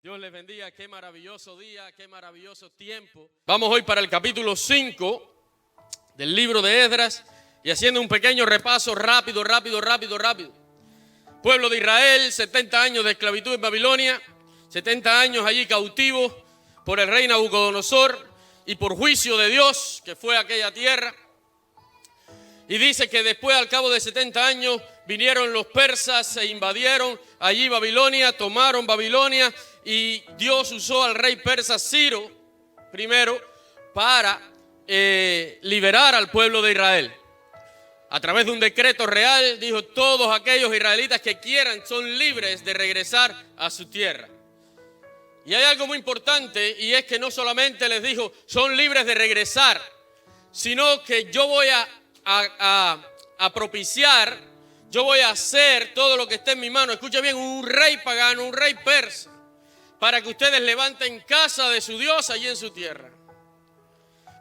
Dios les bendiga, qué maravilloso día, qué maravilloso tiempo. Vamos hoy para el capítulo 5 del libro de Esdras y haciendo un pequeño repaso rápido. Pueblo de Israel, 70 años de esclavitud en Babilonia, 70 años allí cautivos por el rey Nabucodonosor y por juicio de Dios que fue a aquella tierra. Y dice que después, al cabo de 70 años, vinieron los persas e invadieron allí Babilonia, tomaron Babilonia y Dios usó al rey persa Ciro primero para liberar al pueblo de Israel. A través de un decreto real, dijo: todos aquellos israelitas que quieran son libres de regresar a su tierra. Y hay algo muy importante, y es que no solamente les dijo son libres de regresar, sino que yo voy a propiciar, yo voy a hacer todo lo que esté en mi mano. Escucha bien, un rey pagano, un rey persa, para que ustedes levanten casa de su Dios allí en su tierra.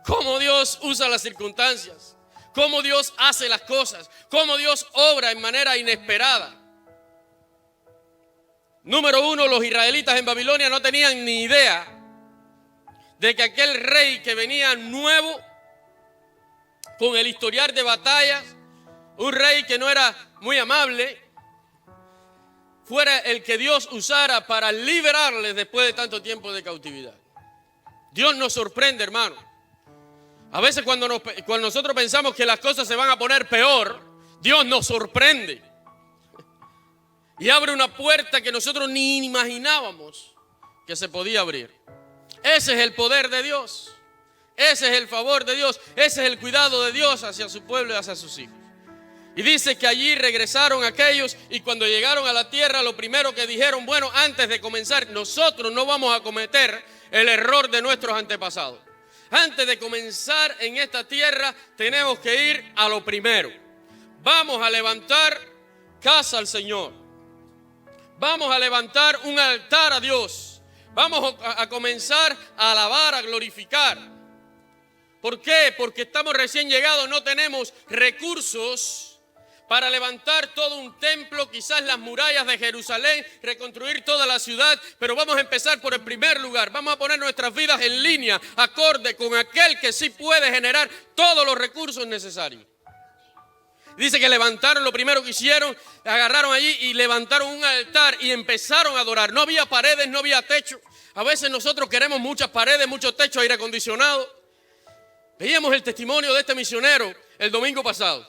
Cómo Dios usa las circunstancias, cómo Dios hace las cosas, cómo Dios obra en manera inesperada. Número uno, los israelitas en Babilonia no tenían ni idea de que aquel rey que venía nuevo, con el historial de batallas, un rey que no era muy amable, fuera el que Dios usara para liberarles después de tanto tiempo de cautividad. Dios nos sorprende, hermano. A veces cuando nosotros pensamos que las cosas se van a poner peor, Dios nos sorprende y abre una puerta que nosotros ni imaginábamos que se podía abrir. Ese es el poder de Dios. Ese es el favor de Dios, ese es el cuidado de Dios hacia su pueblo y hacia sus hijos. Y dice que allí regresaron aquellos y cuando llegaron a la tierra, lo primero que dijeron: bueno, antes de comenzar, nosotros no vamos a cometer el error de nuestros antepasados. Antes de comenzar en esta tierra, tenemos que ir a lo primero. Vamos a levantar casa al Señor. Vamos a levantar un altar a Dios. Vamos a comenzar a alabar, a glorificar. ¿Por qué? Porque estamos recién llegados, no tenemos recursos para levantar todo un templo, quizás las murallas de Jerusalén, reconstruir toda la ciudad, pero vamos a empezar por el primer lugar. Vamos a poner nuestras vidas en línea, acorde con aquel que sí puede generar todos los recursos necesarios. Dice que levantaron, lo primero que hicieron, agarraron allí y levantaron un altar y empezaron a adorar. No había paredes, no había techo. A veces nosotros queremos muchas paredes, muchos techos, aire acondicionado. Veíamos el testimonio de este misionero el domingo pasado.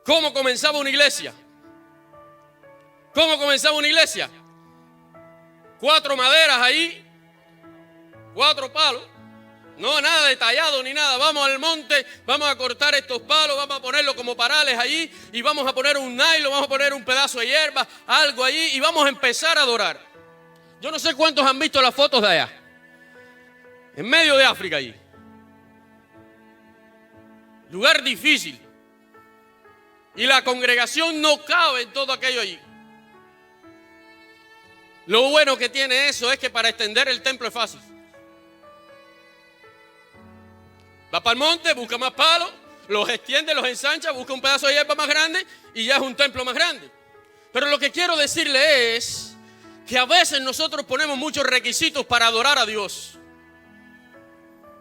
¿Cómo comenzaba una iglesia? ¿Cómo comenzaba una iglesia? 4 maderas ahí, 4 palos. No, nada detallado ni nada. Vamos al monte, vamos a cortar estos palos, vamos a ponerlos como parales allí y vamos a poner un nylon, vamos a poner un pedazo de hierba, algo allí y vamos a empezar a adorar. Yo no sé cuántos han visto las fotos de allá, en medio de África allí. Lugar difícil. Y la congregación no cabe en todo aquello allí. Lo bueno que tiene eso es que para extender el templo es fácil. Va para el monte, busca más palos, los extiende, los ensancha, busca un pedazo de hierba más grande y ya es un templo más grande. Pero lo que quiero decirle es que a veces nosotros ponemos muchos requisitos para adorar a Dios.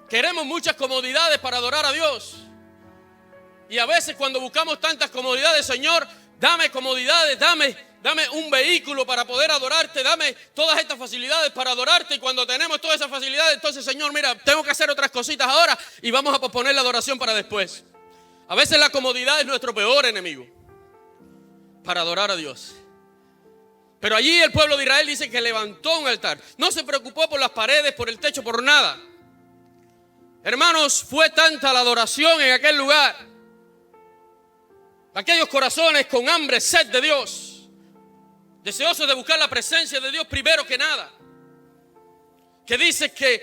Queremos muchas comodidades para adorar a Dios. Y a veces cuando buscamos tantas comodidades: Señor, dame comodidades, dame un vehículo para poder adorarte, dame todas estas facilidades para adorarte. Y cuando tenemos todas esas facilidades, entonces: Señor, mira, tengo que hacer otras cositas ahora y vamos a posponer la adoración para después. A veces la comodidad es nuestro peor enemigo para adorar a Dios. Pero allí el pueblo de Israel dice que levantó un altar. No se preocupó por las paredes, por el techo, por nada. Hermanos, fue tanta la adoración en aquel lugar. Aquellos corazones con hambre, sed de Dios, deseosos de buscar la presencia de Dios primero que nada, que dice que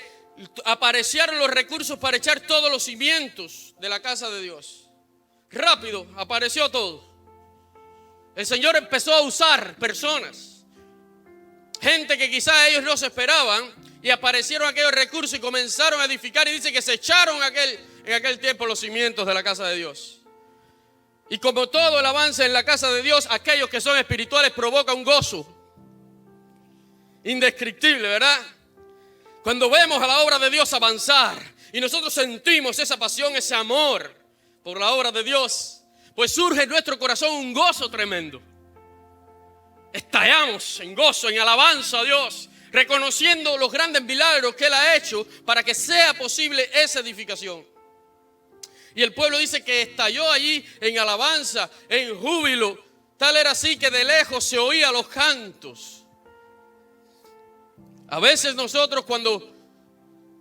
aparecieron los recursos para echar todos los cimientos de la casa de Dios. Rápido apareció todo. El Señor empezó a usar personas, gente que quizás ellos no se esperaban, y aparecieron aquellos recursos y comenzaron a edificar. Y dice que se echaron en aquel tiempo los cimientos de la casa de Dios. Y como todo el avance en la casa de Dios, aquellos que son espirituales provoca un gozo. indescriptible, ¿verdad? Cuando vemos a la obra de Dios avanzar y nosotros sentimos esa pasión, ese amor por la obra de Dios, pues surge en nuestro corazón un gozo tremendo. Estallamos en gozo, en alabanza a Dios, reconociendo los grandes milagros que Él ha hecho para que sea posible esa edificación. Y el pueblo dice que estalló allí en alabanza, en júbilo. Tal era así que de lejos se oían los cantos. A veces nosotros, cuando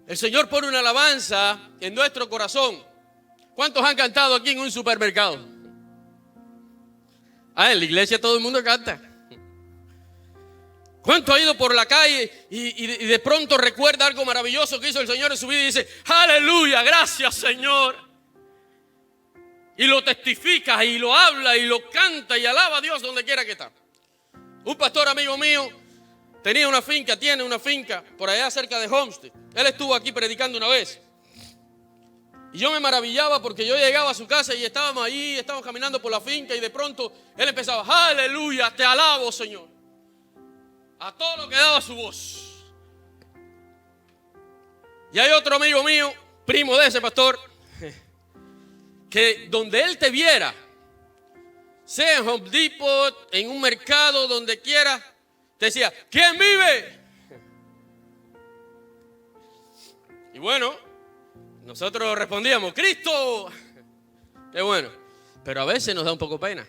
el Señor pone una alabanza en nuestro corazón, ¿cuántos han cantado aquí en un supermercado? En la iglesia todo el mundo canta. ¿Cuánto ha ido por la calle y de pronto recuerda algo maravilloso que hizo el Señor en su vida y dice, aleluya, gracias Señor? Y lo testifica y lo habla y lo canta y alaba a Dios donde quiera que está. Un pastor amigo mío tiene una finca por allá cerca de Homestead. Él estuvo aquí predicando una vez. Y yo me maravillaba porque yo llegaba a su casa y estábamos ahí, estábamos caminando por la finca y de pronto él empezaba, aleluya, te alabo Señor. A todo lo que daba su voz. Y hay otro amigo mío, primo de ese pastor, que donde él te viera, sea en Home Depot, en un mercado, donde quiera, te decía, ¿quién vive? Y bueno, nosotros respondíamos, Cristo. Qué bueno. Pero a veces nos da un poco pena.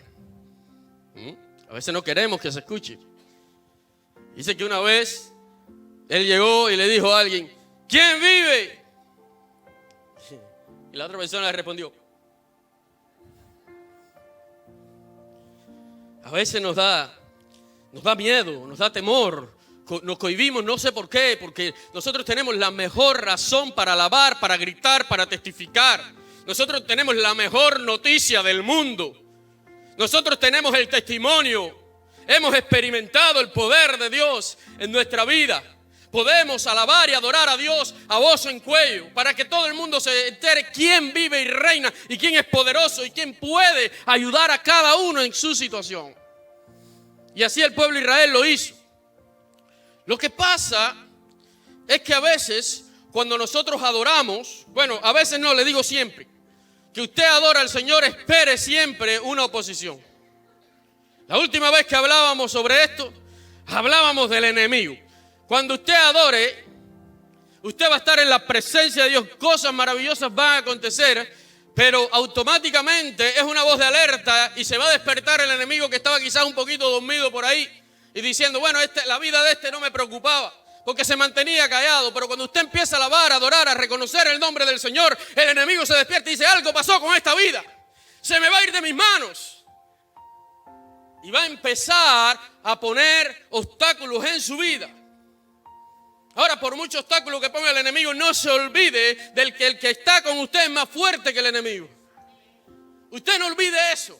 A veces no queremos que se escuche. Dice que una vez él llegó y le dijo a alguien, ¿quién vive? Y la otra persona le respondió. A veces nos da miedo, nos da temor, nos cohibimos, no sé por qué, porque nosotros tenemos la mejor razón para alabar, para gritar, para testificar. Nosotros tenemos la mejor noticia del mundo. Nosotros tenemos el testimonio. Hemos experimentado el poder de Dios en nuestra vida. Podemos alabar y adorar a Dios a voz en cuello para que todo el mundo se entere quién vive y reina y quién es poderoso y quién puede ayudar a cada uno en su situación. Y así el pueblo de Israel lo hizo. Lo que pasa es que a veces cuando nosotros adoramos, bueno, a veces no, le digo siempre, que usted adora al Señor, espere siempre una oposición. La última vez que hablábamos sobre esto, hablábamos del enemigo. Cuando usted adore, usted va a estar en la presencia de Dios. Cosas maravillosas van a acontecer, pero automáticamente es una voz de alerta y se va a despertar el enemigo que estaba quizás un poquito dormido por ahí y diciendo, bueno, la vida de este no me preocupaba porque se mantenía callado. Pero cuando usted empieza a alabar, a adorar, a reconocer el nombre del Señor, el enemigo se despierta y dice, algo pasó con esta vida. Se me va a ir de mis manos. Y va a empezar a poner obstáculos en su vida. Ahora, por muchos obstáculos que ponga el enemigo, no se olvide del que el que está con usted es más fuerte que el enemigo. Usted no olvide eso.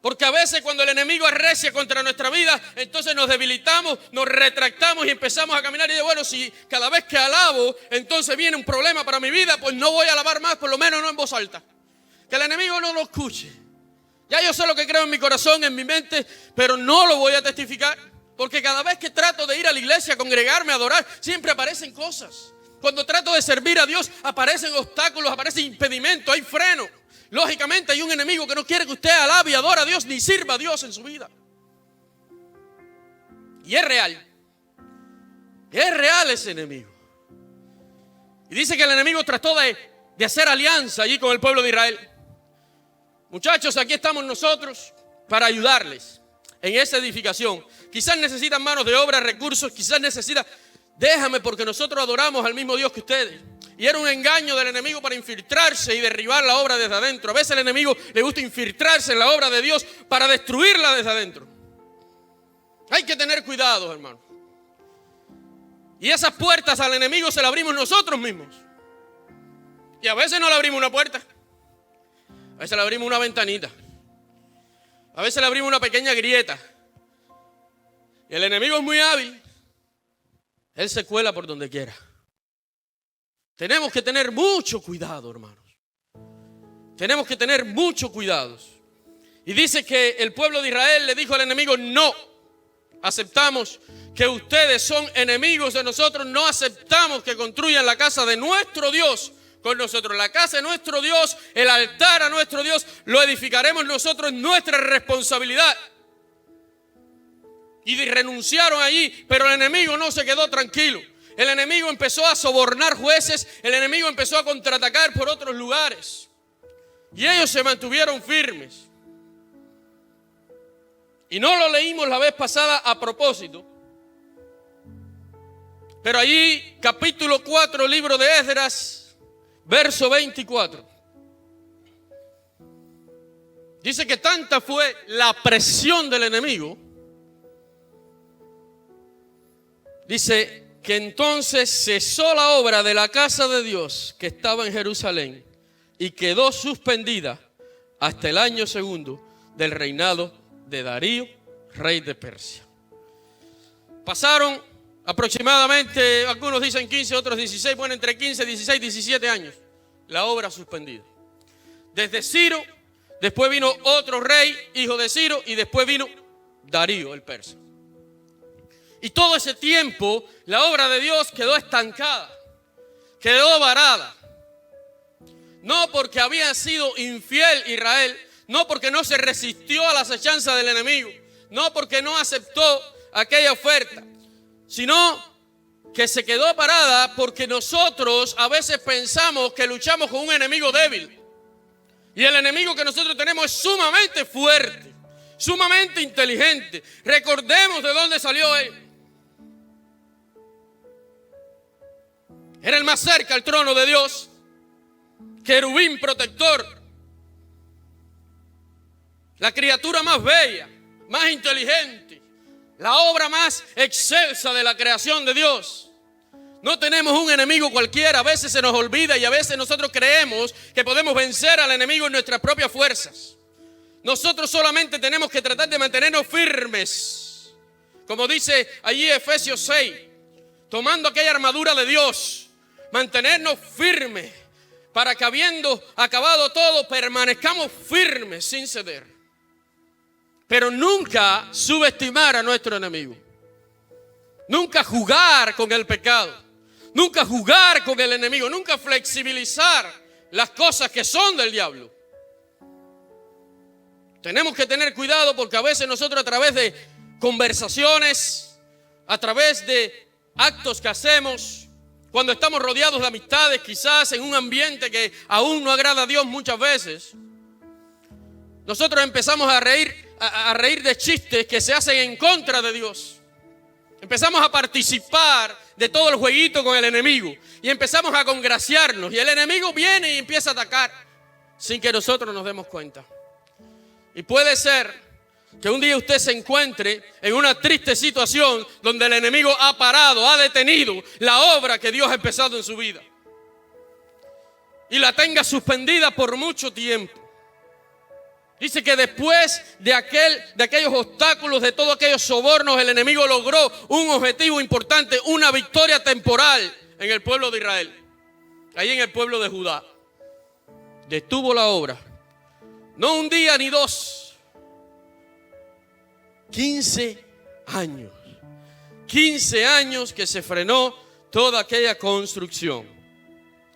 Porque a veces cuando el enemigo arrecia contra nuestra vida, entonces nos debilitamos, nos retractamos y empezamos a caminar. Y digo, bueno, si cada vez que alabo, entonces viene un problema para mi vida, pues no voy a alabar más, por lo menos no en voz alta. Que el enemigo no lo escuche. Ya yo sé lo que creo en mi corazón, en mi mente, pero no lo voy a testificar. Porque cada vez que trato de ir a la iglesia, a congregarme, a adorar, siempre aparecen cosas. Cuando trato de servir a Dios, aparecen obstáculos, aparecen impedimentos, hay freno. Lógicamente hay un enemigo que no quiere que usted alabe y adore a Dios, ni sirva a Dios en su vida. Y es real. Es real ese enemigo. Y dice que el enemigo trató de hacer alianza allí con el pueblo de Israel. Muchachos, aquí estamos nosotros para ayudarles en esa edificación. Quizás necesitan manos de obra, recursos, quizás necesitan, déjame porque nosotros adoramos al mismo Dios que ustedes. Y era un engaño del enemigo para infiltrarse y derribar la obra desde adentro. A veces al enemigo le gusta infiltrarse en la obra de Dios para destruirla desde adentro. Hay que tener cuidado, hermano. Y esas puertas al enemigo se las abrimos nosotros mismos. Y a veces no le abrimos una puerta. A veces le abrimos una ventanita. A veces le abrimos una pequeña grieta. Y el enemigo es muy hábil. Él se cuela por donde quiera. Tenemos que tener mucho cuidado, hermanos. Tenemos que tener mucho cuidado. Y dice que el pueblo de Israel le dijo al enemigo no. aceptamos que ustedes son enemigos de nosotros, no aceptamos que construyan la casa de nuestro Dios con nosotros. La casa de nuestro Dios, el altar a nuestro Dios, lo edificaremos nosotros, en nuestra responsabilidad. Y renunciaron allí, pero el enemigo no se quedó tranquilo. El enemigo empezó a sobornar jueces, el enemigo empezó a contraatacar por otros lugares. Y ellos se mantuvieron firmes. Y no lo leímos la vez pasada a propósito. Pero allí, capítulo 4, libro de Esdras, verso 24. Dice que tanta fue la presión del enemigo. Dice que entonces cesó la obra de la casa de Dios que estaba en Jerusalén y quedó suspendida hasta el año segundo del reinado de Darío, rey de Persia. Pasaron aproximadamente, algunos dicen 15, otros 16, bueno, entre 15, 16, 17 años, la obra suspendida. Desde Ciro, después vino otro rey, hijo de Ciro, y después vino Darío, el persa. Y todo ese tiempo, la obra de Dios quedó estancada, quedó varada. No porque había sido infiel Israel, no porque no se resistió a la acechanza del enemigo, no porque no aceptó aquella oferta, sino que se quedó parada porque nosotros a veces pensamos que luchamos con un enemigo débil. Y el enemigo que nosotros tenemos es sumamente fuerte, sumamente inteligente. Recordemos de dónde salió él. Era el más cerca al trono de Dios, querubín protector, la criatura más bella, más inteligente, la obra más excelsa de la creación de Dios. No tenemos un enemigo cualquiera. A veces se nos olvida y a veces nosotros creemos que podemos vencer al enemigo en nuestras propias fuerzas. Nosotros solamente tenemos que tratar de mantenernos firmes, como dice allí Efesios 6, tomando aquella armadura de Dios, mantenernos firmes para que habiendo acabado todo permanezcamos firmes sin ceder. Pero nunca subestimar a nuestro enemigo. Nunca jugar con el pecado. Nunca jugar con el enemigo. Nunca flexibilizar las cosas que son del diablo. Tenemos que tener cuidado porque a veces nosotros a través de conversaciones, a través de actos que hacemos, cuando estamos rodeados de amistades, quizás en un ambiente que aún no agrada a Dios muchas veces, nosotros empezamos a reír de chistes que se hacen en contra de Dios. Empezamos a participar de todo el jueguito con el enemigo y empezamos a congraciarnos. Y el enemigo viene y empieza a atacar sin que nosotros nos demos cuenta. Y puede ser que un día usted se encuentre en una triste situación donde el enemigo ha parado, ha detenido la obra que Dios ha empezado en su vida y la tenga suspendida por mucho tiempo. Dice que después de aquellos obstáculos, de todos aquellos sobornos, el enemigo logró un objetivo importante, una victoria temporal en el pueblo de Israel, ahí en el pueblo de Judá. Detuvo la obra, no un día ni dos, 15 años. 15 años que se frenó toda aquella construcción.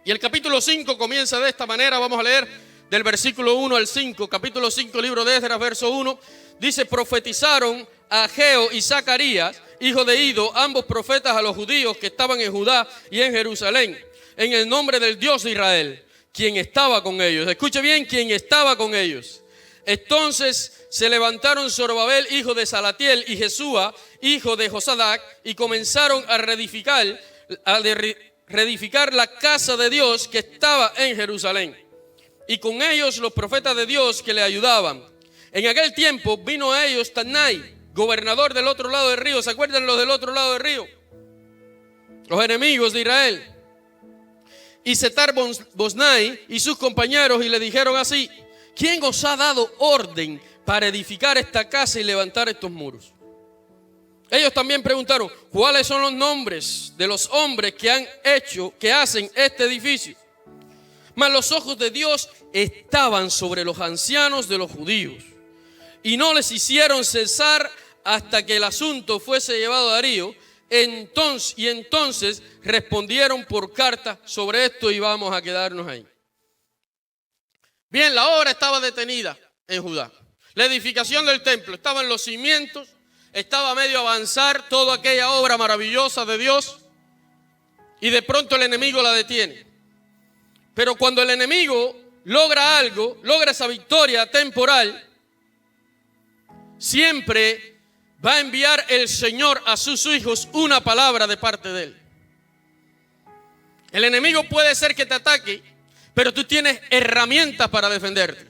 Y el capítulo 5 comienza de esta manera. Vamos a leer del versículo 1 al 5. Capítulo 5, libro de Esdras, verso 1. Dice: profetizaron Ageo y Zacarías, hijo de Ido, ambos profetas, a los judíos que estaban en Judá y en Jerusalén, en el nombre del Dios de Israel, quien estaba con ellos. Escuche bien, quien estaba con ellos. Entonces se levantaron Zorobabel, hijo de Salatiel, y Jesúa, hijo de Josadac, y comenzaron a reedificar la casa de Dios que estaba en Jerusalén. Y con ellos los profetas de Dios que le ayudaban. En aquel tiempo vino a ellos Tanai, gobernador del otro lado del río. ¿Se acuerdan los del otro lado del río? Los enemigos de Israel. Y Setar Boznai y sus compañeros, y le dijeron así: ¿quién os ha dado orden para edificar esta casa y levantar estos muros? Ellos también preguntaron: ¿cuáles son los nombres de los hombres que hacen este edificio? Mas los ojos de Dios estaban sobre los ancianos de los judíos, y no les hicieron cesar hasta que el asunto fuese llevado a Darío. Entonces respondieron por carta sobre esto y vamos a quedarnos ahí. Bien, la obra estaba detenida en Judá. La edificación del templo estaba en los cimientos, estaba a medio avanzar toda aquella obra maravillosa de Dios y de pronto el enemigo la detiene. Pero cuando el enemigo logra algo, logra esa victoria temporal, siempre va a enviar el Señor a sus hijos una palabra de parte de Él. El enemigo puede ser que te ataque, pero tú tienes herramientas para defenderte.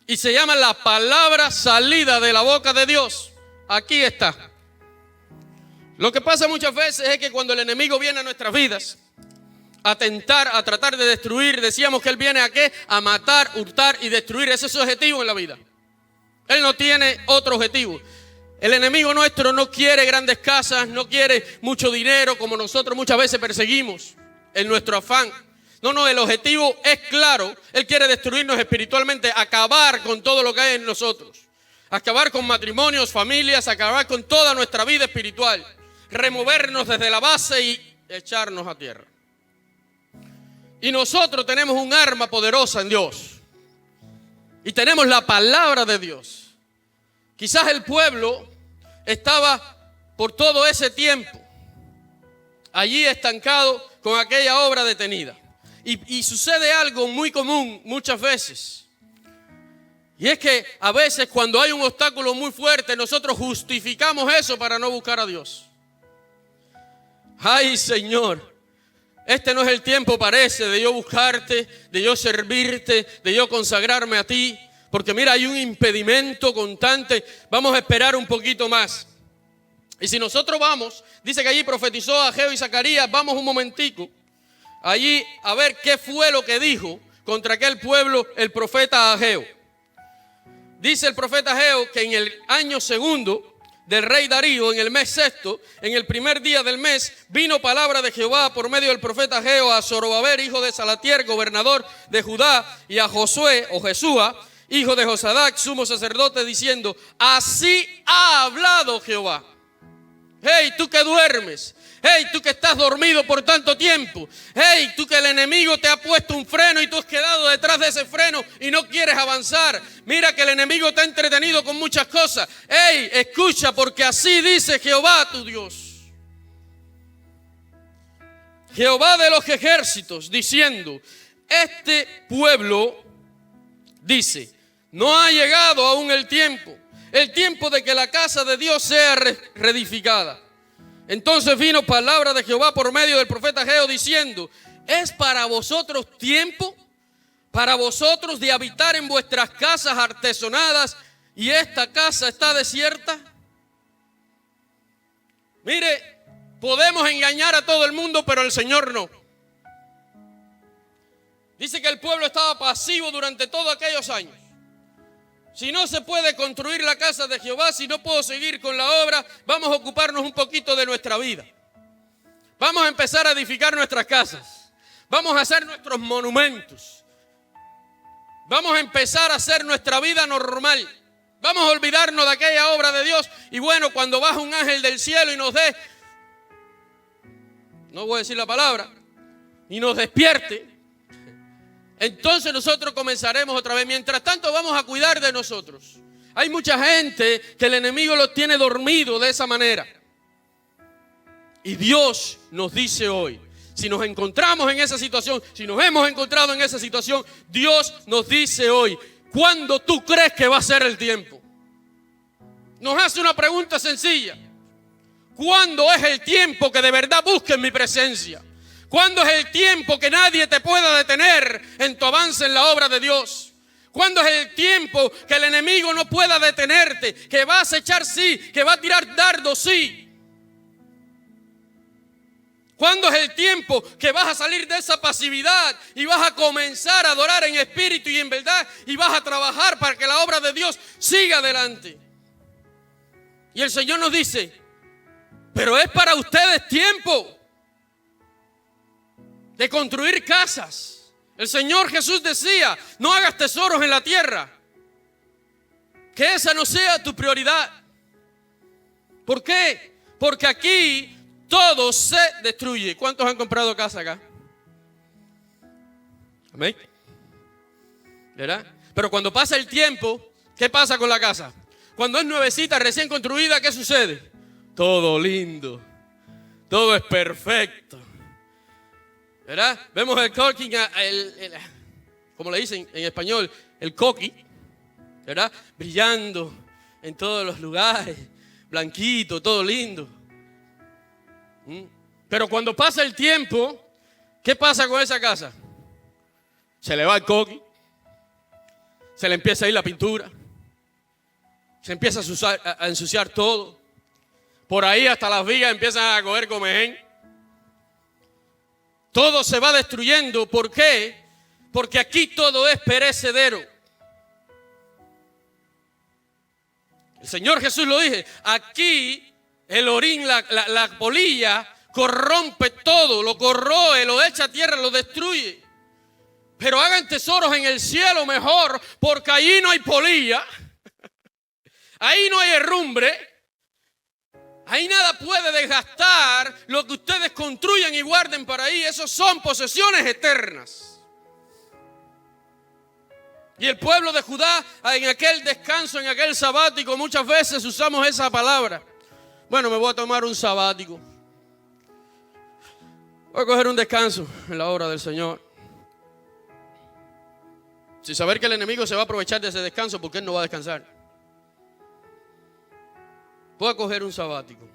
Y se llama la palabra salida de la boca de Dios. Aquí está. Lo que pasa muchas veces es que cuando el enemigo viene a nuestras vidas a tentar, a tratar de destruir, decíamos que él viene a ¿qué? A matar, hurtar y destruir. Ese es su objetivo en la vida. Él no tiene otro objetivo. El enemigo nuestro no quiere grandes casas, no quiere mucho dinero como nosotros muchas veces perseguimos en nuestro afán. No, el objetivo es claro. Él quiere destruirnos espiritualmente, acabar con todo lo que hay en nosotros. Acabar con matrimonios, familias, acabar con toda nuestra vida espiritual. Removernos desde la base y echarnos a tierra. Y nosotros tenemos un arma poderosa en Dios. Y tenemos la palabra de Dios. Quizás el pueblo estaba por todo ese tiempo allí estancado con aquella obra detenida. Y sucede algo muy común muchas veces. Y es que a veces cuando hay un obstáculo muy fuerte, nosotros justificamos eso para no buscar a Dios. Ay, Señor, este no es el tiempo, parece, de yo buscarte, de yo servirte, de yo consagrarme a ti. Porque mira, hay un impedimento constante. Vamos a esperar un poquito más. Y si nosotros vamos, dice que allí profetizó Ageo y Zacarías, vamos un momentico allí a ver qué fue lo que dijo contra aquel pueblo el profeta Ageo. Dice el profeta Ageo que en el año segundo del rey Darío, en el mes sexto, en el primer día del mes, vino palabra de Jehová por medio del profeta Ageo a Zorobabel, hijo de Salatiel, gobernador de Judá, y a Josué o Jesúa, hijo de Josadac, sumo sacerdote, diciendo: así ha hablado Jehová. Hey, tú que duermes. Hey, tú que estás dormido por tanto tiempo. Hey, tú que el enemigo te ha puesto un freno y tú has quedado detrás de ese freno y no quieres avanzar. Mira que el enemigo te ha entretenido con muchas cosas. Hey, escucha, porque así dice Jehová tu Dios. Jehová de los ejércitos, diciendo: este pueblo dice, no ha llegado aún el tiempo de que la casa de Dios sea reedificada. Entonces vino palabra de Jehová por medio del profeta Ageo diciendo: ¿es para vosotros tiempo, para vosotros de habitar en vuestras casas artesonadas y esta casa está desierta? Mire, podemos engañar a todo el mundo, pero el Señor no. Dice que el pueblo estaba pasivo durante todos aquellos años. Si no se puede construir la casa de Jehová, si no puedo seguir con la obra, vamos a ocuparnos un poquito de nuestra vida. Vamos a empezar a edificar nuestras casas. Vamos a hacer nuestros monumentos. Vamos a empezar a hacer nuestra vida normal. Vamos a olvidarnos de aquella obra de Dios. Y bueno, cuando baja un ángel del cielo y nos dé, no voy a decir la palabra, y nos despierte, entonces nosotros comenzaremos otra vez. Mientras tanto vamos a cuidar de nosotros. Hay mucha gente que el enemigo los tiene dormido de esa manera. Y Dios nos dice hoy, si nos encontramos en esa situación, si nos hemos encontrado en esa situación, Dios nos dice hoy: ¿cuándo tú crees que va a ser el tiempo? Nos hace una pregunta sencilla: ¿cuándo es el tiempo que de verdad busques mi presencia? ¿Cuándo es el tiempo que nadie te pueda detener en tu avance en la obra de Dios? ¿Cuándo es el tiempo que el enemigo no pueda detenerte? Que vas a echar sí, que va a tirar dardos sí. ¿Cuándo es el tiempo que vas a salir de esa pasividad y vas a comenzar a adorar en espíritu y en verdad y vas a trabajar para que la obra de Dios siga adelante? Y el Señor nos dice: pero es para ustedes tiempo de construir casas. El Señor Jesús decía: no hagas tesoros en la tierra. que esa no sea tu prioridad. ¿Por qué? Porque aquí todo se destruye. ¿Cuántos han comprado casa acá? ¿Amén? ¿Verdad? Pero cuando pasa el tiempo, ¿qué pasa con la casa? Cuando es nuevecita, recién construida, ¿qué sucede? Todo lindo. Todo es perfecto. ¿Verdad? Vemos el caulking, como le dicen en español, el coqui, ¿verdad? Brillando en todos los lugares, blanquito, todo lindo. Pero cuando pasa el tiempo, ¿qué pasa con esa casa? Se le va el coqui, se le empieza a ir la pintura, se empieza a ensuciar todo. Por ahí hasta las vigas empiezan a coger comején. Todo se va destruyendo. ¿Por qué? Porque aquí todo es perecedero. El Señor Jesús lo dice. Aquí el orín, la polilla corrompe todo, lo corroe, lo echa a tierra, lo destruye. Pero hagan tesoros en el cielo mejor, porque allí no hay polilla, ahí no hay herrumbre. Ahí nada puede desgastar lo que ustedes construyan y guarden para ahí. Esos son posesiones eternas. Y el pueblo de Judá, en aquel descanso, en aquel sabático, muchas veces usamos esa palabra. Bueno, me voy a tomar un sabático. Voy a coger un descanso en la obra del Señor. Sin saber que el enemigo se va a aprovechar de ese descanso, porque él no va a descansar. Voy a coger un sabático.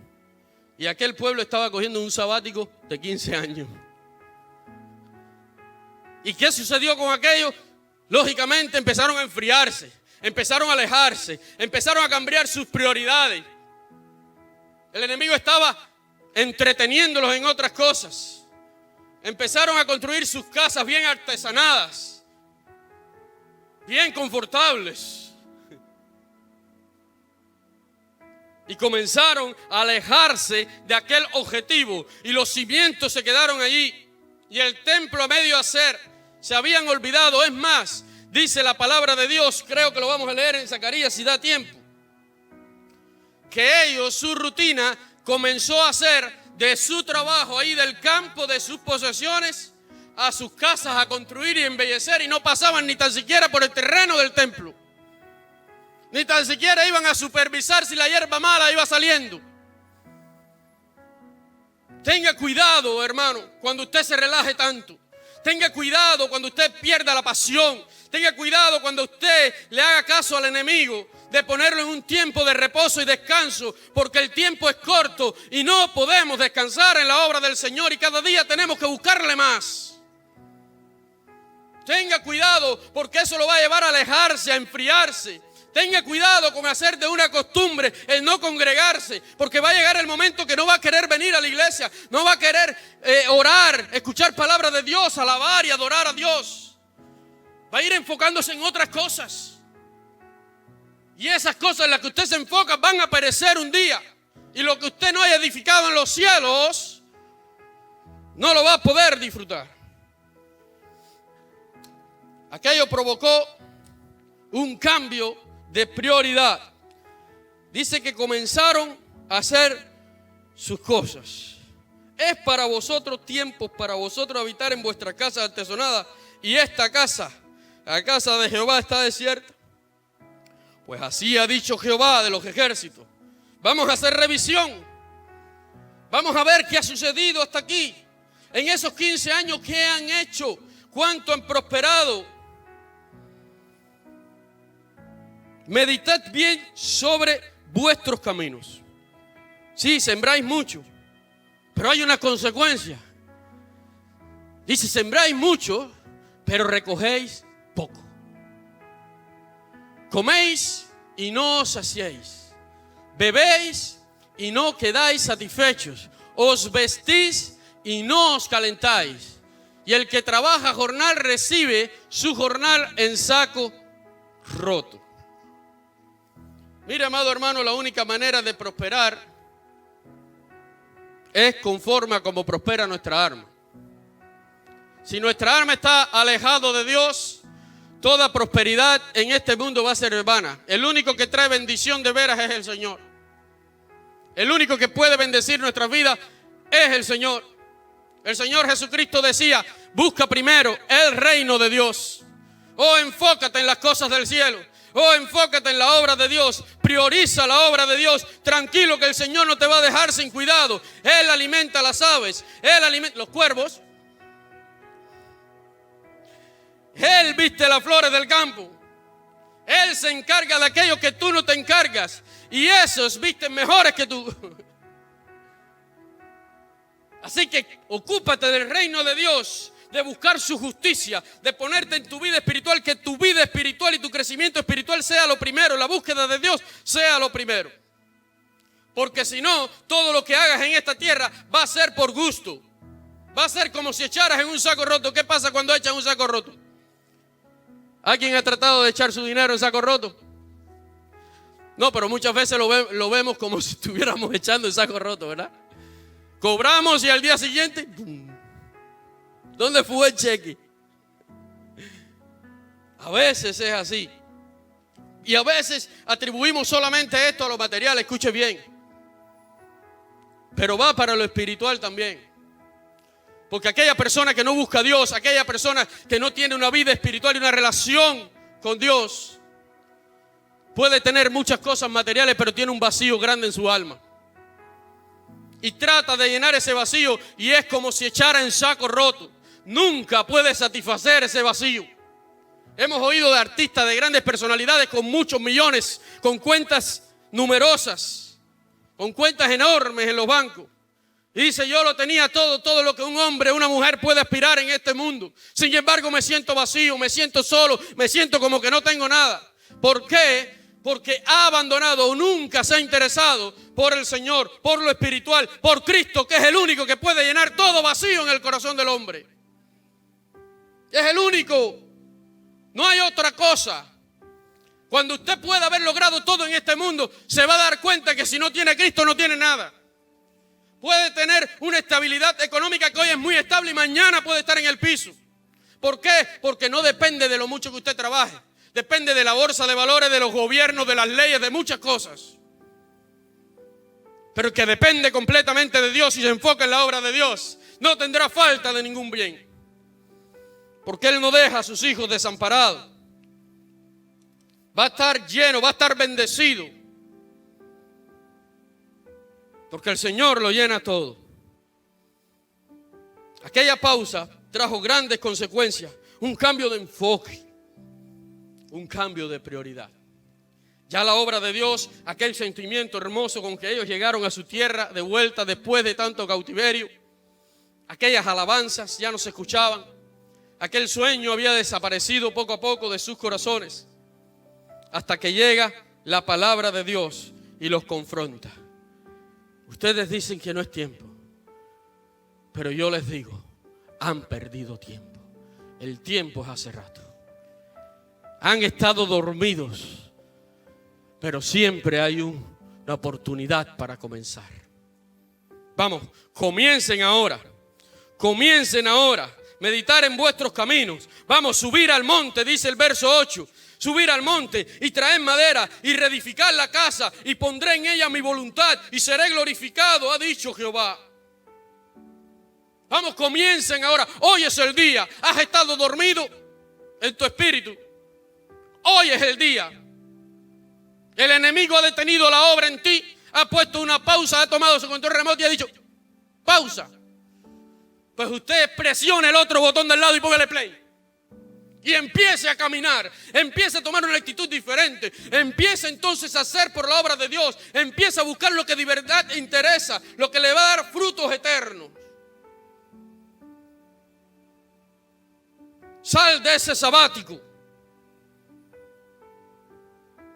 Y aquel pueblo estaba cogiendo un sabático de 15 años. ¿Y qué sucedió con aquello? Lógicamente empezaron a enfriarse, empezaron a alejarse, empezaron a cambiar sus prioridades. El enemigo estaba entreteniéndolos en otras cosas. Empezaron a construir sus casas bien artesanadas, bien confortables. Y comenzaron a alejarse de aquel objetivo. Y los cimientos se quedaron allí. Y el templo a medio hacer. Se habían olvidado. Es más, dice la palabra de Dios. Creo que lo vamos a leer en Zacarías si da tiempo. Que ellos, su rutina, comenzó a hacer de su trabajo ahí del campo, de sus posesiones, a sus casas a construir y embellecer. Y no pasaban ni tan siquiera por el terreno del templo. Ni tan siquiera iban a supervisar si la hierba mala iba saliendo. Tenga cuidado, hermano, cuando usted se relaje tanto. Tenga cuidado cuando usted pierda la pasión. Tenga cuidado cuando usted le haga caso al enemigo de ponerlo en un tiempo de reposo y descanso, porque el tiempo es corto y no podemos descansar en la obra del Señor y cada día tenemos que buscarle más. Tenga cuidado porque eso lo va a llevar a alejarse, a enfriarse. Tenga cuidado con hacer de una costumbre el no congregarse, porque va a llegar el momento que no va a querer venir a la iglesia, no va a querer orar, escuchar palabra de Dios, alabar y adorar a Dios. Va a ir enfocándose en otras cosas. Y esas cosas en las que usted se enfoca van a perecer un día. Y lo que usted no haya edificado en los cielos, no lo va a poder disfrutar. Aquello provocó un cambio de prioridad. Dice que comenzaron a hacer sus cosas. Es para vosotros tiempos, para vosotros habitar en vuestra casa artesonada. Y esta casa, la casa de Jehová, está desierta. Pues así ha dicho Jehová de los ejércitos. Vamos a hacer revisión. Vamos a ver qué ha sucedido hasta aquí. En esos 15 años, ¿qué han hecho? ¿Cuánto han prosperado? Meditad bien sobre vuestros caminos. Sí, sembráis mucho, pero hay una consecuencia. Dice, sembráis mucho, pero recogéis poco. Coméis y no os saciéis. Bebéis y no quedáis satisfechos. Os vestís y no os calentáis. Y el que trabaja jornal recibe su jornal en saco roto. Mire, amado hermano, la única manera de prosperar es conforme a cómo prospera nuestra alma. Si nuestra alma está alejado de Dios, toda prosperidad en este mundo va a ser vana. El único que trae bendición de veras es el Señor. El único que puede bendecir nuestras vidas es el Señor. El Señor Jesucristo decía: busca primero el reino de Dios. Oh, enfócate en las cosas del cielo. Oh, enfócate en la obra de Dios. Prioriza la obra de Dios. Tranquilo que el Señor no te va a dejar sin cuidado. Él alimenta a las aves. Él alimenta los cuervos. Él viste las flores del campo. Él se encarga de aquello que tú no te encargas. Y esos visten mejores que tú. Así que ocúpate del reino de Dios, de buscar su justicia, de ponerte en tu vida espiritual, que tu vida espiritual y tu crecimiento espiritual sea lo primero, la búsqueda de Dios sea lo primero. Porque si no, todo lo que hagas en esta tierra va a ser por gusto. Va a ser como si echaras en un saco roto. ¿Qué pasa cuando echas un saco roto? ¿Alguien ha tratado de echar su dinero en saco roto? No, pero muchas veces lo vemos como si estuviéramos echando en saco roto, ¿verdad? Cobramos y al día siguiente, ¡pum! ¿Dónde fue el cheque? A veces es así. Y a veces atribuimos solamente esto a lo material, escuche bien. Pero va para lo espiritual también. Porque aquella persona que no busca a Dios, aquella persona que no tiene una vida espiritual y una relación con Dios, puede tener muchas cosas materiales, pero tiene un vacío grande en su alma. Y trata de llenar ese vacío y es como si echara en saco roto. Nunca puede satisfacer ese vacío. Hemos oído de artistas, de grandes personalidades con muchos millones, con cuentas numerosas, con cuentas enormes en los bancos. Y dice: yo lo tenía todo lo que un hombre, una mujer puede aspirar en este mundo. Sin embargo, me siento vacío, me siento solo, me siento como que no tengo nada. ¿Por qué? Porque ha abandonado o nunca se ha interesado por el Señor, por lo espiritual, por Cristo, que es el único que puede llenar todo vacío en el corazón del hombre. Es el único. No hay otra cosa. Cuando usted pueda haber logrado todo en este mundo, se va a dar cuenta que si no tiene a Cristo no tiene nada. Puede tener una estabilidad económica que hoy es muy estable y mañana puede estar en el piso. ¿Por qué? Porque no depende de lo mucho que usted trabaje. Depende de la bolsa de valores, de los gobiernos, de las leyes, de muchas cosas. Pero que depende completamente de Dios y se enfoca en la obra de Dios, no tendrá falta de ningún bien. Porque Él no deja a sus hijos desamparados. Va a estar lleno, va a estar bendecido. Porque el Señor lo llena todo. Aquella pausa trajo grandes consecuencias. Un cambio de enfoque. Un cambio de prioridad. Ya la obra de Dios, aquel sentimiento hermoso con que ellos llegaron a su tierra de vuelta después de tanto cautiverio. Aquellas alabanzas ya no se escuchaban. Aquel sueño había desaparecido poco a poco de sus corazones. Hasta que llega la palabra de Dios y los confronta. Ustedes dicen que no es tiempo, pero yo les digo, han perdido tiempo. El tiempo es hace rato. Han estado dormidos, pero siempre hay una oportunidad para comenzar. Vamos, comiencen ahora. Comiencen ahora. Meditar en vuestros caminos. Vamos, subir al monte, dice el verso 8. Subir al monte y traer madera y reedificar la casa y pondré en ella mi voluntad y seré glorificado, ha dicho Jehová. Vamos, comiencen ahora. Hoy es el día. Has estado dormido en tu espíritu. Hoy es el día. El enemigo ha detenido la obra en ti, ha puesto una pausa, ha tomado su control remoto y ha dicho: pausa. Pues usted presione el otro botón del lado y póngale play. Y empiece a caminar, empiece a tomar una actitud diferente, empiece entonces a hacer por la obra de Dios, empiece a buscar lo que de verdad interesa, lo que le va a dar frutos eternos. Sal de ese sabático.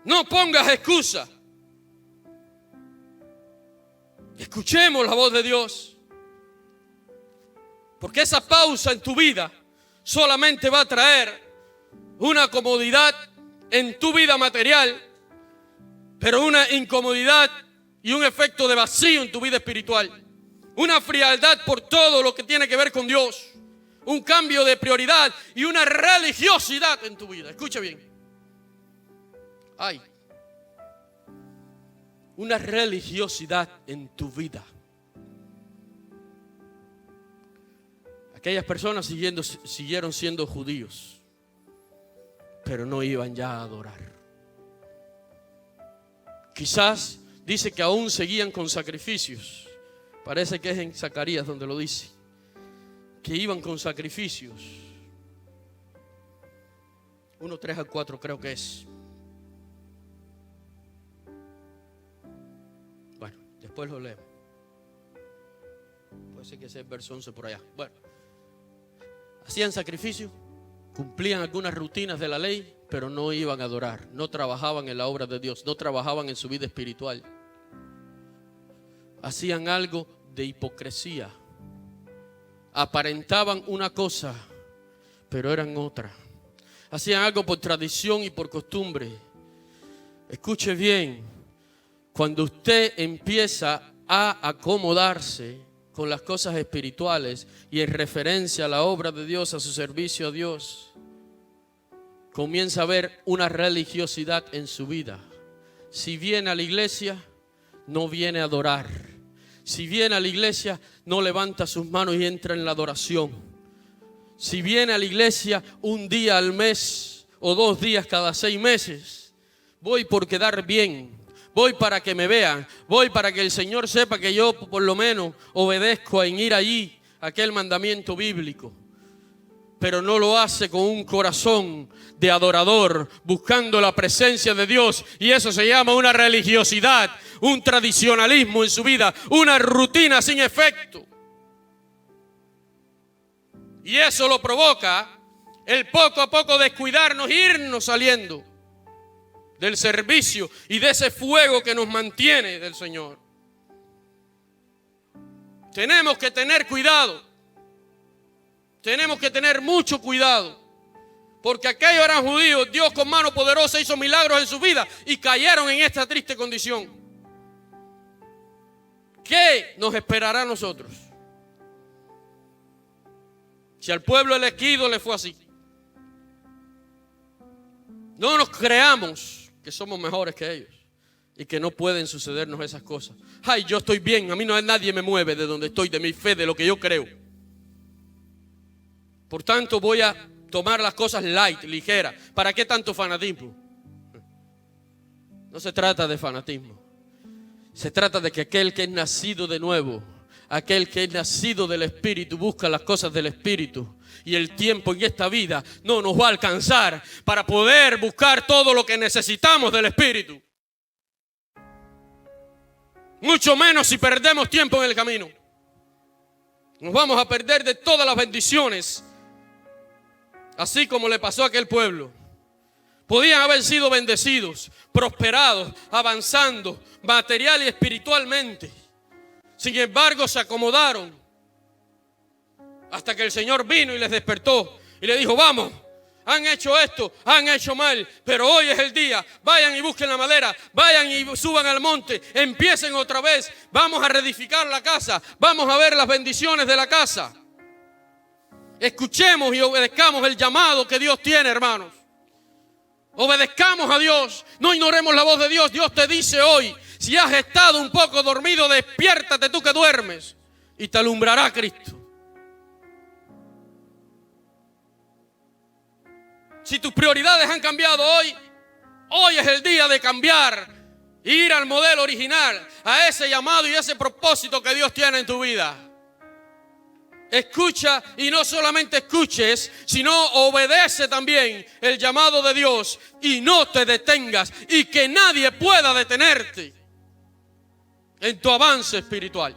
No pongas excusa. Escuchemos la voz de Dios. Porque esa pausa en tu vida solamente va a traer una comodidad en tu vida material, pero una incomodidad y un efecto de vacío en tu vida espiritual. Una frialdad por todo lo que tiene que ver con Dios. un cambio de prioridad y una religiosidad en tu vida. Escucha bien. Hay una religiosidad en tu vida. Aquellas personas siguieron siendo judíos, pero no iban ya a adorar. Quizás dice que aún seguían con sacrificios. Parece que es en Zacarías donde lo dice, que iban con sacrificios. 1, 3 al 4 creo que es. Bueno, después lo leo. Puede ser que sea el verso 11 por allá. Bueno, hacían sacrificios, cumplían algunas rutinas de la ley, pero no iban a adorar, no trabajaban en la obra de Dios, no trabajaban en su vida espiritual. Hacían algo de hipocresía. Aparentaban una cosa, pero eran otra. Hacían algo por tradición y por costumbre. Escuche bien, cuando usted empieza a acomodarse con las cosas espirituales y en referencia a la obra de Dios, a su servicio a Dios, comienza a haber una religiosidad en su vida. Si viene a la iglesia, no viene a adorar. Si viene a la iglesia, no levanta sus manos y entra en la adoración. Si viene a la iglesia un día al mes o 2 días cada 6 meses, voy por quedar bien, voy para que me vean, voy para que el Señor sepa que yo por lo menos obedezco en ir allí, aquel mandamiento bíblico. Pero no lo hace con un corazón de adorador, buscando la presencia de Dios. Y eso se llama una religiosidad, un tradicionalismo en su vida, una rutina sin efecto. Y eso lo provoca el poco a poco descuidarnos, irnos saliendo del servicio y de ese fuego que nos mantiene del Señor. Tenemos que tener cuidado. Tenemos que tener mucho cuidado, porque aquellos eran judíos. Dios con mano poderosa hizo milagros en su vida y cayeron en esta triste condición. ¿Qué nos esperará a nosotros? Si al pueblo elegido le fue así. No nos creamos que somos mejores que ellos y que no pueden sucedernos esas cosas. Ay, yo estoy bien, a mí nadie me mueve de donde estoy, de mi fe, de lo que yo creo. Por tanto, voy a tomar las cosas light, ligeras. ¿Para qué tanto fanatismo? No se trata de fanatismo. Se trata de que aquel que es nacido de nuevo, aquel que es nacido del Espíritu, busca las cosas del Espíritu. Y el tiempo en esta vida no nos va a alcanzar para poder buscar todo lo que necesitamos del Espíritu. Mucho menos si perdemos tiempo en el camino. Nos vamos a perder de todas las bendiciones. Así como le pasó a aquel pueblo. Podían haber sido bendecidos, prosperados, avanzando material y espiritualmente. Sin embargo, se acomodaron hasta que el Señor vino y les despertó y le dijo: vamos, han hecho esto, han hecho mal, pero hoy es el día. Vayan y busquen la madera, vayan y suban al monte, empiecen otra vez, vamos a reedificar la casa, vamos a ver las bendiciones de la casa. Escuchemos y obedezcamos el llamado que Dios tiene, hermanos. Obedezcamos a Dios, no ignoremos la voz de Dios. Dios te dice hoy: si has estado un poco dormido, despiértate tú que duermes y te alumbrará Cristo. Si tus prioridades han cambiado hoy es el día de cambiar, ir al modelo original, a ese llamado y ese propósito que Dios tiene en tu vida. Escucha, y no solamente escuches, sino obedece también el llamado de Dios y no te detengas, y que nadie pueda detenerte en tu avance espiritual.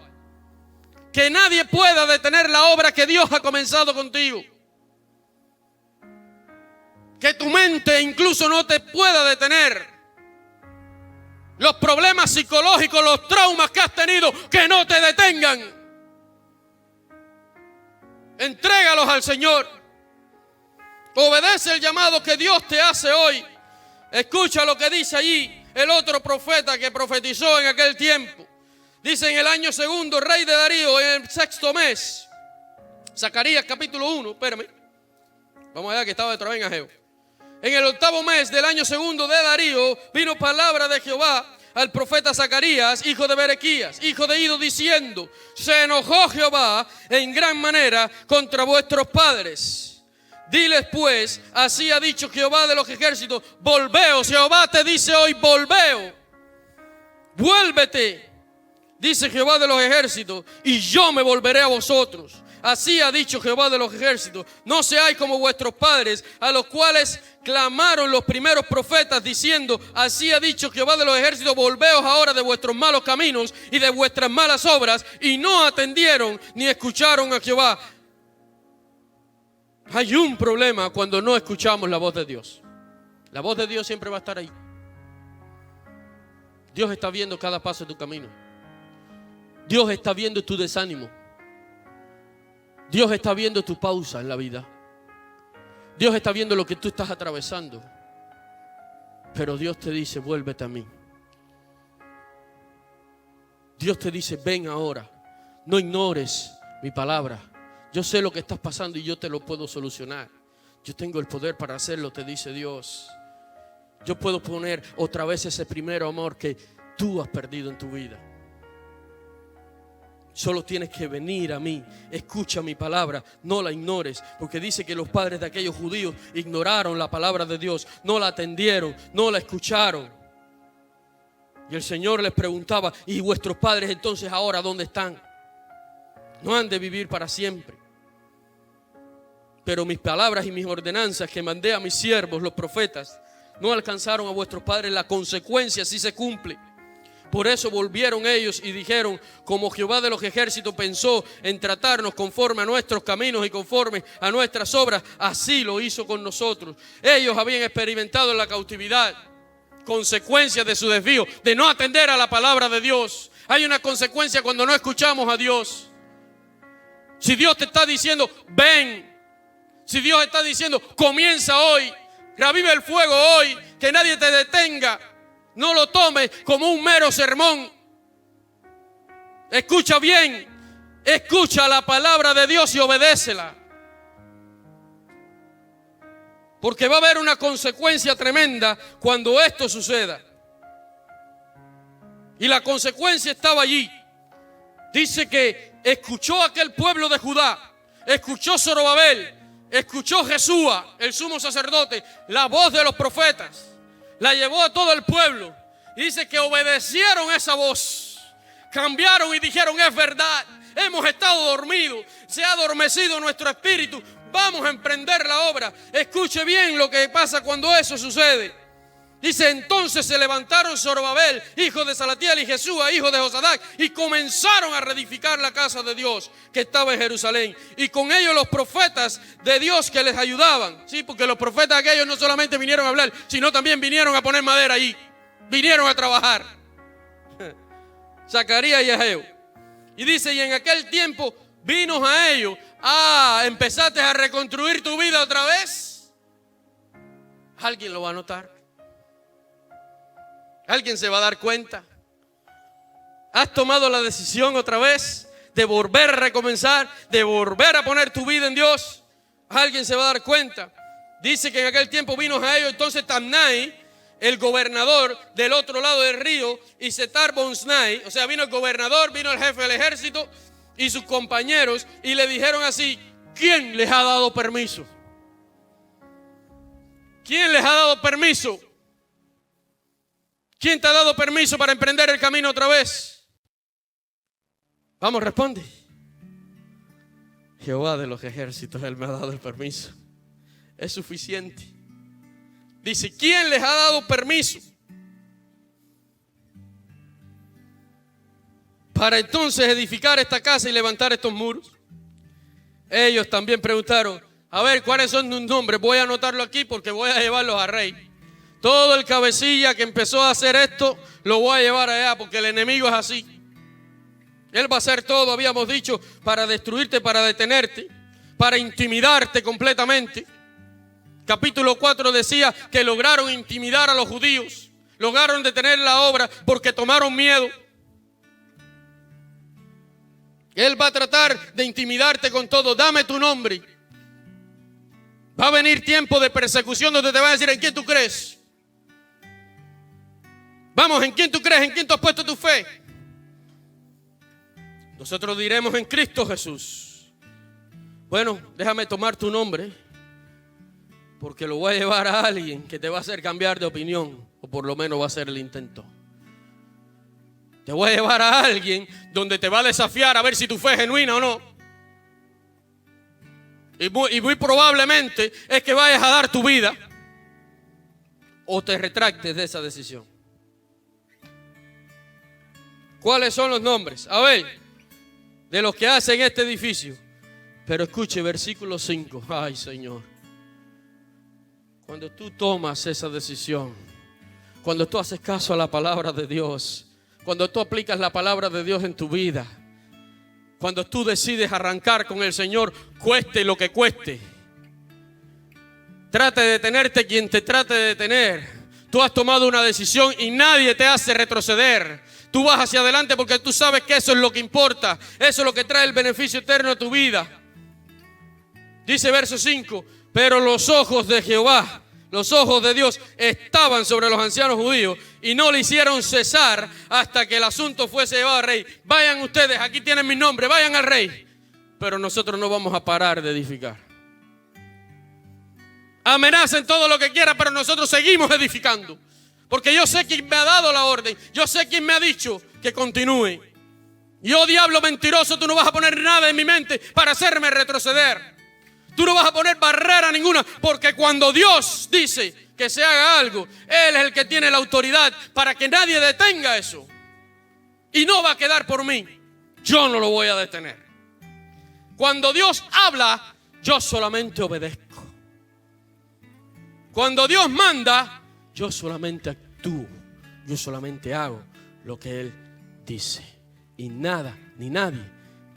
Que nadie pueda detener la obra que Dios ha comenzado contigo. Que tu mente incluso no te pueda detener. Los problemas psicológicos, los traumas que has tenido, que no te detengan. Entrégalos al Señor. Obedece el llamado que Dios te hace hoy. Escucha lo que dice allí el otro profeta que profetizó en aquel tiempo. Dice: en el año segundo, rey de Darío, en el 6º mes, Zacarías capítulo 1, espérame. Vamos allá que estaba otra vez en Ageo. En el 8º mes del año segundo de Darío vino palabra de Jehová al profeta Zacarías, hijo de Berequías, hijo de Ido, diciendo: se enojó Jehová en gran manera contra vuestros padres. Diles pues, así ha dicho Jehová de los ejércitos, volveos. Jehová te dice hoy, volveo, vuélvete, dice Jehová de los ejércitos, y yo me volveré a vosotros. Así ha dicho Jehová de los ejércitos, no seáis como vuestros padres, a los cuales clamaron los primeros profetas, diciendo: así ha dicho Jehová de los ejércitos, volveos ahora de vuestros malos caminos y de vuestras malas obras, y no atendieron ni escucharon a Jehová. Hay un problema cuando no escuchamos la voz de Dios. La voz de Dios siempre va a estar ahí. Dios está viendo cada paso de tu camino. Dios está viendo tu desánimo. Dios está viendo tu pausa en la vida. Dios está viendo lo que tú estás atravesando. Pero Dios te dice: vuélvete a mí. Dios te dice: ven ahora. No ignores mi palabra. Yo sé lo que estás pasando y yo te lo puedo solucionar. Yo tengo el poder para hacerlo, te dice Dios. Yo puedo poner otra vez ese primer amor que tú has perdido en tu vida. Solo tienes que venir a mí. Escucha mi palabra, no la ignores. Porque dice que los padres de aquellos judíos ignoraron la palabra de Dios. No la atendieron, no la escucharon. Y el Señor les preguntaba: ¿y vuestros padres entonces ahora dónde están? No han de vivir para siempre. Pero mis palabras y mis ordenanzas que mandé a mis siervos, los profetas, no alcanzaron a vuestros padres. La consecuencia sí se cumple. Por eso volvieron ellos y dijeron: como Jehová de los ejércitos pensó en tratarnos conforme a nuestros caminos y conforme a nuestras obras, así lo hizo con nosotros. Ellos habían experimentado en la cautividad consecuencias de su desvío, de no atender a la palabra de Dios. Hay una consecuencia cuando no escuchamos a Dios. Si Dios te está diciendo: ven. Si Dios está diciendo: comienza hoy, reaviva el fuego hoy, que nadie te detenga, no lo tomes como un mero sermón. Escucha bien, escucha la palabra de Dios y obedécela. Porque va a haber una consecuencia tremenda cuando esto suceda. Y la consecuencia estaba allí. Dice que escuchó aquel pueblo de Judá, escuchó Zorobabel, escuchó Jesúa, el sumo sacerdote, la voz de los profetas. La llevó a todo el pueblo. Y dice que obedecieron esa voz. Cambiaron y dijeron: es verdad, hemos estado dormidos, se ha adormecido nuestro espíritu, vamos a emprender la obra. Escuche bien lo que pasa cuando eso sucede. Dice: entonces se levantaron Zorobabel, hijo de Salatiel, y Jesúa, hijo de Josadac, y comenzaron a reedificar la casa de Dios que estaba en Jerusalén. Y con ellos los profetas de Dios que les ayudaban. Sí, porque los profetas aquellos no solamente vinieron a hablar, sino también vinieron a poner madera allí. Vinieron a trabajar. Zacarías y Ageo. Y dice: y en aquel tiempo vino a ellos: empezaste a reconstruir tu vida otra vez. Alguien lo va a notar. Alguien se va a dar cuenta. ¿Has tomado la decisión otra vez de volver a recomenzar, de volver a poner tu vida en Dios? Alguien se va a dar cuenta. Dice que en aquel tiempo vino a ellos entonces Tamnai, el gobernador del otro lado del río, y Setar-Boznai. O sea, vino el gobernador, vino el jefe del ejército y sus compañeros, y le dijeron así: ¿quién les ha dado permiso? ¿Quién les ha dado permiso? ¿Quién te ha dado permiso para emprender el camino otra vez? Vamos, responde. Jehová de los ejércitos, Él me ha dado el permiso. Es suficiente. Dice: ¿quién les ha dado permiso para entonces edificar esta casa y levantar estos muros? Ellos también preguntaron: a ver, ¿cuáles son tus nombres? Voy a anotarlo aquí porque voy a llevarlos a rey. Todo el cabecilla que empezó a hacer esto lo voy a llevar allá, porque el enemigo es así. Él va a hacer todo, habíamos dicho, para destruirte, para detenerte, para intimidarte completamente. Capítulo 4 decía que lograron intimidar a los judíos, lograron detener la obra porque tomaron miedo. Él va a tratar de intimidarte con todo. Dame tu nombre. Va a venir tiempo de persecución donde te va a decir: ¿en quién tú crees? Vamos, ¿en quién tú crees? ¿En quién tú has puesto tu fe? Nosotros diremos: en Cristo Jesús. Bueno, déjame tomar tu nombre, porque lo voy a llevar a alguien que te va a hacer cambiar de opinión, o por lo menos va a hacer el intento. Te voy a llevar a alguien donde te va a desafiar a ver si tu fe es genuina o no. Y muy probablemente es que vayas a dar tu vida o te retractes de esa decisión. ¿Cuáles son los nombres? A ver, de los que hacen este edificio. Pero escuche versículo 5. Ay, Señor. Cuando tú tomas esa decisión, cuando tú haces caso a la palabra de Dios, cuando tú aplicas la palabra de Dios en tu vida, cuando tú decides arrancar con el Señor, cueste lo que cueste, trate de detenerte quien te trate de detener, tú has tomado una decisión y nadie te hace retroceder. Tú vas hacia adelante porque tú sabes que eso es lo que importa, eso es lo que trae el beneficio eterno a tu vida. Dice verso 5: pero los ojos de Jehová, los ojos de Dios estaban sobre los ancianos judíos y no le hicieron cesar hasta que el asunto fuese llevado al rey. Vayan ustedes, aquí tienen mi nombre, vayan al rey. Pero nosotros no vamos a parar de edificar. Amenacen todo lo que quieran, pero nosotros seguimos edificando. Porque yo sé quién me ha dado la orden, yo sé quién me ha dicho que continúe. Y oh diablo mentiroso, tú no vas a poner nada en mi mente para hacerme retroceder. Tú no vas a poner barrera ninguna, porque cuando Dios dice que se haga algo, Él es el que tiene la autoridad para que nadie detenga eso. Y no va a quedar por mí. Yo no lo voy a detener. Cuando Dios habla, yo solamente obedezco. Cuando Dios manda, yo solamente actúo. Yo solamente hago lo que Él dice. Y nada ni nadie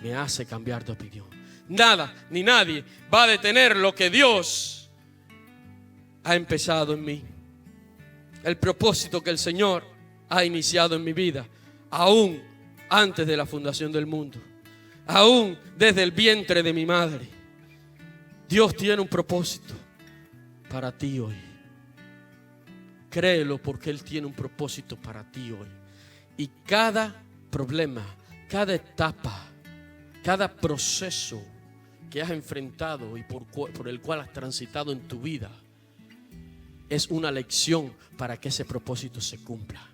me hace cambiar de opinión. Nada ni nadie va a detener lo que Dios ha empezado en mí. El propósito que el Señor ha iniciado en mi vida, aún antes de la fundación del mundo, aún desde el vientre de mi madre. Dios tiene un propósito para ti hoy. Créelo, porque Él tiene un propósito para ti hoy. Y cada problema, cada etapa, cada proceso que has enfrentado y por el cual has transitado en tu vida es una lección para que ese propósito se cumpla.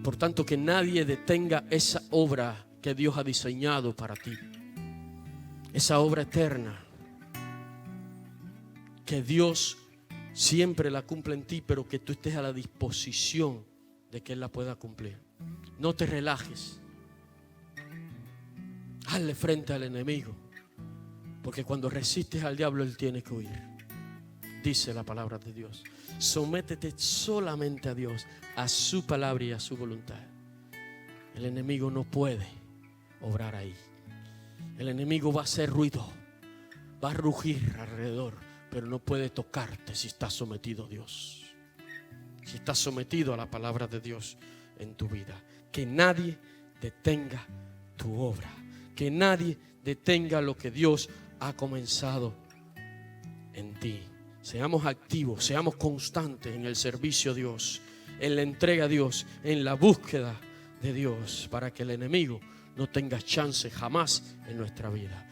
Por tanto, que nadie detenga esa obra que Dios ha diseñado para ti, esa obra eterna que Dios siempre la cumple en ti, pero que tú estés a la disposición de que Él la pueda cumplir. No te relajes. Hazle frente al enemigo, porque cuando resistes al diablo, él tiene que huir. Dice la palabra de Dios: sométete solamente a Dios, a su palabra y a su voluntad. El enemigo no puede obrar ahí. El enemigo va a hacer ruido, va a rugir alrededor, pero no puede tocarte si estás sometido a Dios, si estás sometido a la palabra de Dios en tu vida. Que nadie detenga tu obra, que nadie detenga lo que Dios ha comenzado en ti. Seamos activos, seamos constantes en el servicio a Dios, en la entrega a Dios, en la búsqueda de Dios, para que el enemigo no tenga chance jamás en nuestra vida.